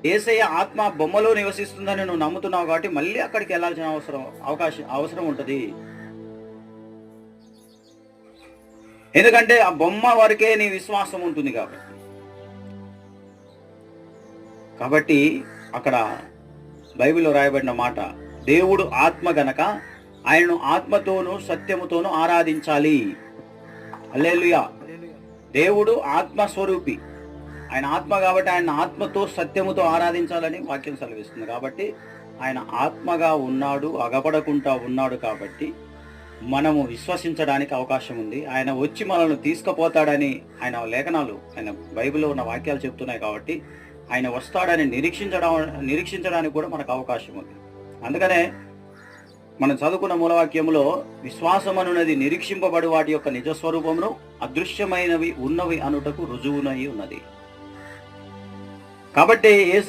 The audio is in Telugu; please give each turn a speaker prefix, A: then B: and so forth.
A: యేసయ్య ఆత్మ బొమ్మలో నివసిస్తుందని నువ్వు నమ్ముతున్నావు కాబట్టి మళ్ళీ అక్కడికి వెళ్ళాల్సిన అవసరం ఉంటుంది. ఎందుకంటే ఆ బొమ్మ వరకే నీ విశ్వాసం ఉంటుంది కాబట్టి అక్కడ బైబిల్లో రాయబడిన మాట, దేవుడు ఆత్మ గనక ఆయనను ఆత్మతోనూ సత్యముతోనూ ఆరాధించాలి. హల్లెలూయా. దేవుడు ఆత్మ స్వరూపి, ఆయన ఆత్మ కాబట్టి ఆయన ఆత్మతో సత్యముతో ఆరాధించాలని వాక్యం సెలవిస్తుంది. కాబట్టి ఆయన ఆత్మగా ఉన్నాడు, అగపడకుండా ఉన్నాడు కాబట్టి మనము విశ్వసించడానికి అవకాశం ఉంది. ఆయన వచ్చి మనల్ని తీసుకుపోతాడని ఆయన లేఖనాలు, ఆయన బైబిల్లో ఉన్న వాక్యాలు చెప్తున్నాయి. కాబట్టి ఆయన వస్తాడని నిరీక్షించడానికి కూడా మనకు అవకాశం ఉంది. అందుకనే మనం చదువుకున్న మూలవాక్యములో విశ్వాసం అనున్నది నిరీక్షింపబడి వాటి యొక్క నిజస్వరూపమును అదృశ్యమైనవి ఉన్నవి అనుటకు రుజువునై ఉన్నది. కాబట్టి